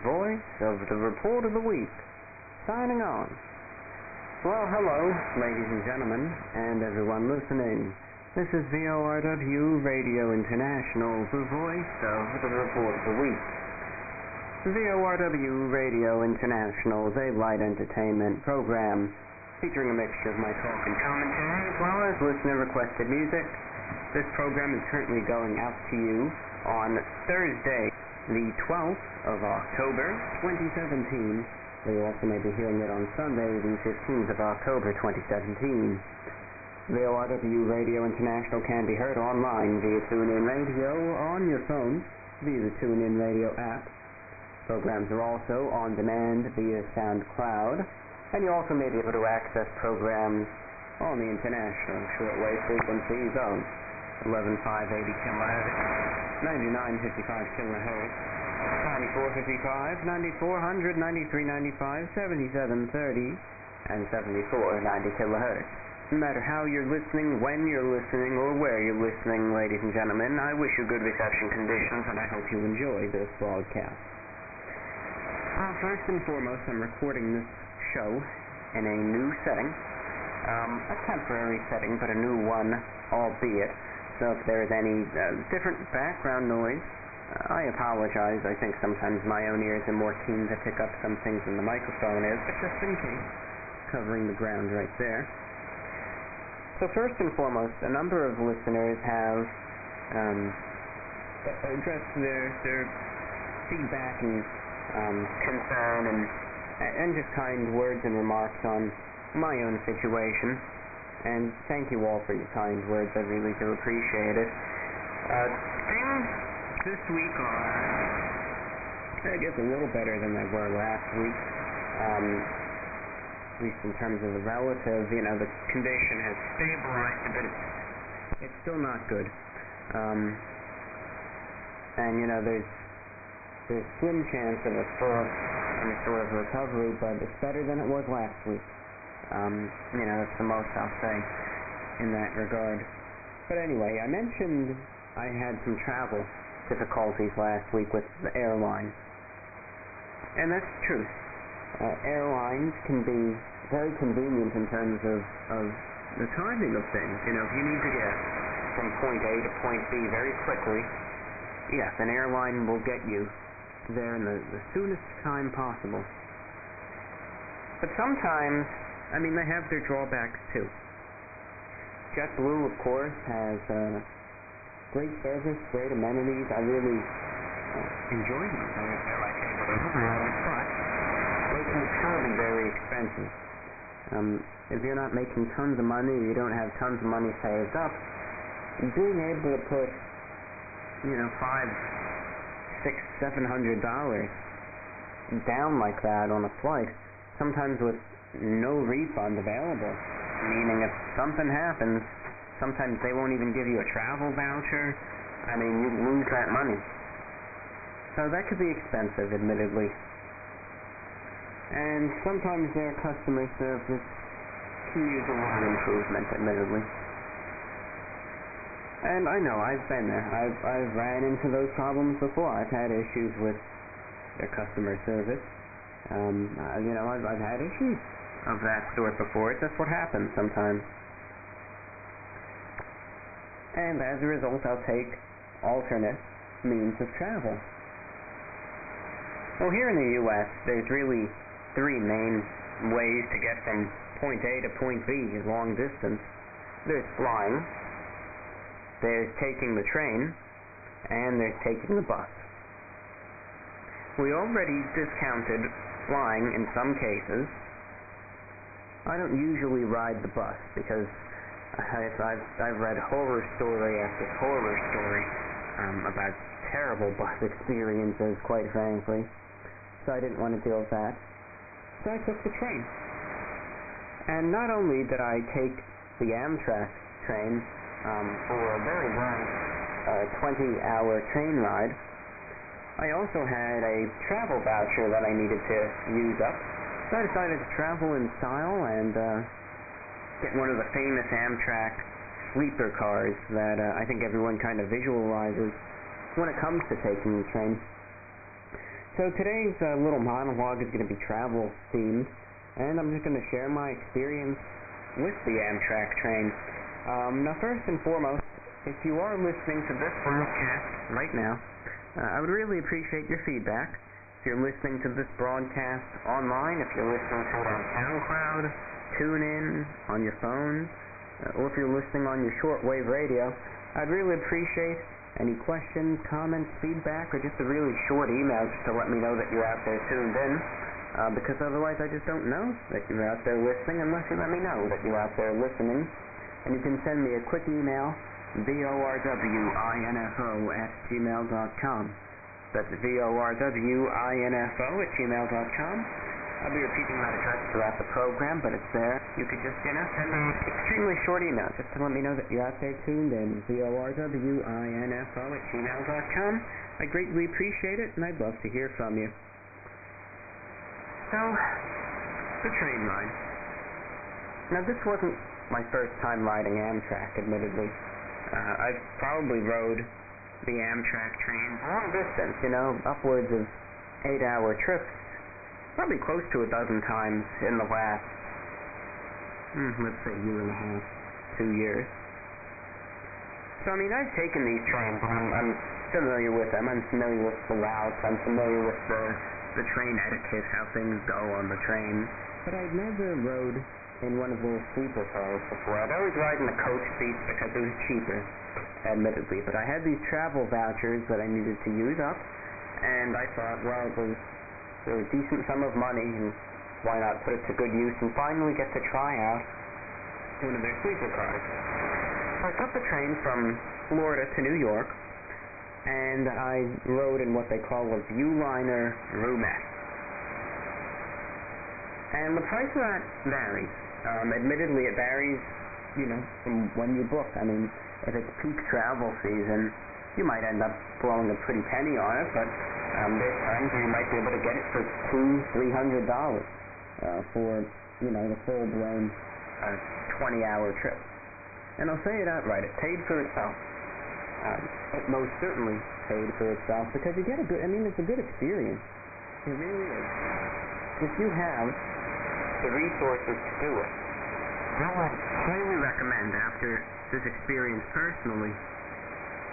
voice of the report of the week, signing on. Well, hello, ladies and gentlemen, and everyone listening. This is V.O.R.W. Radio International, the voice of the report of the week. V.O.R.W. Radio International is a light entertainment program featuring a mixture of my talk and commentary as well as listener-requested music. This program is currently going out to you on Thursday, the 12th of October, 2017. You also may be hearing it on Sunday, the 15th of October, 2017. V.O.R.W. Radio International can be heard online via TuneIn Radio on your phone via the TuneIn Radio app. Programs are also on demand via SoundCloud, and you also may be able to access programs on the international shortwave frequencies of 11,580 kHz, 9955 kHz, 9455, 9400, 9395, 7730, and 7490 kHz. No matter how you're listening, when you're listening, or where you're listening, ladies and gentlemen, I wish you good reception conditions, and I hope you enjoy this broadcast. First and foremost, I'm recording this show in a new setting, a temporary setting, but a new one, albeit. So if there is any different background noise, I apologize. I think sometimes my own ears are more keen to pick up some things than the microphone is, but just in case, covering the ground right there. So first and foremost, a number of listeners have addressed their feedback and concern and just kind words and remarks on my own situation. And thank you all for your kind words. I really do appreciate it. Things this week are, I guess, a little better than they were last week. At least in terms of the relative, the condition has stabilized a bit. It's still not good. And there's slim chance of any sort of recovery, but it's better than it was last week. That's the most I'll say in that regard. But anyway, I mentioned I had some travel difficulties last week with the airline. And that's the truth. Airlines can be very convenient in terms of the timing of things. If you need to get from point A to point B very quickly, yes, an airline will get you there in the soonest time possible. But sometimes, they have their drawbacks too. JetBlue, of course, has great service, great amenities. I really enjoy them. They're like able to but they can still be very expensive. If you're not making tons of money, or you don't have tons of money saved up, being able to put, $500, $600, $700 down like that on a flight, sometimes with no refund available, meaning if something happens, sometimes they won't even give you a travel voucher. You lose that money. So that could be expensive, admittedly. And sometimes their customer service can use a little improvement, admittedly. And I know, I've been there. I've ran into those problems before. I've had issues with their customer service. I've had issues of that sort before. It's just what happens sometimes. And as a result, I'll take alternate means of travel. Well, here in the U.S., there's really three main ways to get from point A to point B, long distance. There's flying, there's taking the train, and there's taking the bus. We already discounted flying in some cases. I don't usually ride the bus because I've read horror story after horror story about terrible bus experiences, quite frankly. So I didn't want to deal with that. So I took the train. And not only did I take the Amtrak train for a very long 20-hour train ride, I also had a travel voucher that I needed to use up. So I decided to travel in style and get one of the famous Amtrak sleeper cars that I think everyone kind of visualizes when it comes to taking the train. So today's little monologue is going to be travel themed, and I'm just going to share my experience with the Amtrak train. Now, first and foremost, if you are listening to this broadcast right now, I would really appreciate your feedback. If you're listening to this broadcast online, if you're listening to it on SoundCloud, TuneIn, on your phone, or if you're listening on your shortwave radio, I'd really appreciate any questions, comments, feedback, or just a really short email just to let me know that you're out there tuned in, because otherwise I just don't know that you're out there listening unless you let me know that you're out there listening. And you can send me a quick email, V.O.R.W.info@gmail.com. That's V.O.R.W.info@gmail.com. I'll be repeating that address throughout the program, but it's there. You could just, send an extremely short email just to let me know that you're out there tuned in. VORWINFO@gmail.com. I greatly appreciate it, and I'd love to hear from you. So, the train ride. Now, this wasn't my first time riding Amtrak, admittedly. I've probably rode the Amtrak train long distance, upwards of 8-hour trips. Probably close to a dozen times in the last, let's say, year and a half, 2 years. So, I've taken these trains, and I'm familiar with them. I'm familiar with the routes. I'm familiar with the train etiquette, how things go on the train. But I'd never rode in one of those sleeper cars before. I'd always ride in the coach seats because it was cheaper, admittedly. But I had these travel vouchers that I needed to use up, and I thought, well, it was a decent sum of money, and why not put it to good use and finally get to try out one of their sleeper cars. So I took the train from Florida to New York, and I rode in what they call a Viewliner roomette. And the price of that varies. Admittedly, it varies, from when you book. If it's peak travel season, you might end up blowing a pretty penny on it, but there's times where you might be able to get it for $200-$300 for, the full-blown 20-hour trip. And I'll say it outright, it paid for itself. It most certainly paid for itself because you get it's a good experience. It really is. If you have the resources to do it, I would highly recommend, after this experience personally,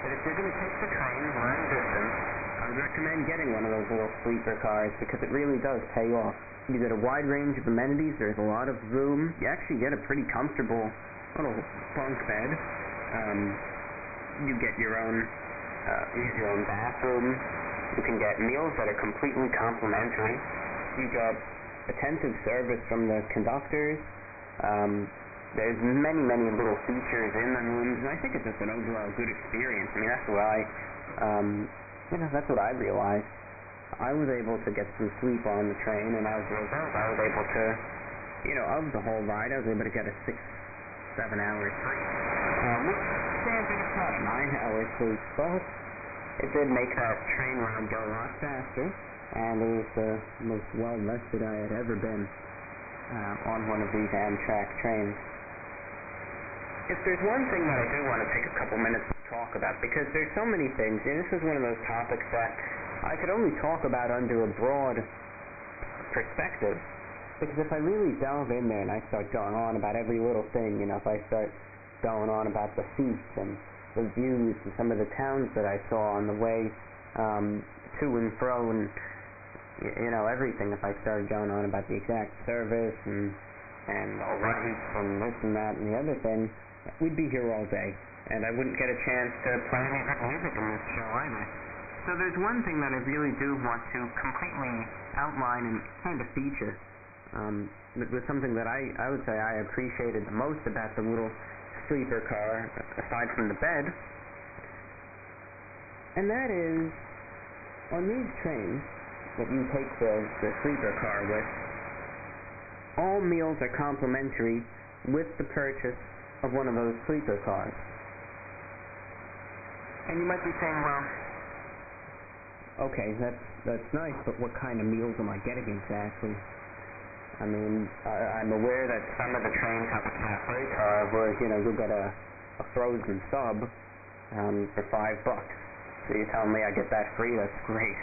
that if you're going to take the train long distance, I would recommend getting one of those little sleeper cars because it really does pay off. You get a wide range of amenities. There's a lot of room. You actually get a pretty comfortable little bunk bed. You get your own bathroom. You can get meals that are completely complimentary. You get attentive service from the conductors. There's many, many little features in the rooms, and I think it's just an overall good experience. That's what that's what I realized. I was able to get some sleep on the train, and as a result, I was able to, of the whole ride, I was able to get a 6-7 hour sleep. Which standard is not a 9-hour sleep, but it did make that train ride go a lot faster, and it was the most well-rested I had ever been on one of these Amtrak trains. If there's one thing that I do want to take a couple minutes to talk about, because there's so many things, and this is one of those topics that I could only talk about under a broad perspective, because if I really delve in there and I start going on about every little thing, if I start going on about the seats and the views and some of the towns that I saw on the way to and fro and everything, if I started going on about the exact service and the rates and this and that and the other thing, we'd be here all day, and I wouldn't get a chance to play any good music in this show either. So there's one thing that I really do want to completely outline and kind of feature. It was something that I would say I appreciated the most about the little sleeper car, aside from the bed, and that is, on these trains that you take the sleeper car with, all meals are complimentary with the purchase of one of those sleeper cars. And you might be saying, well, okay, that's nice, but what kind of meals am I getting exactly? I'm aware that some of the trains have a cafe car where, you'll get a frozen sub for $5. So you're telling me I get that free? That's great,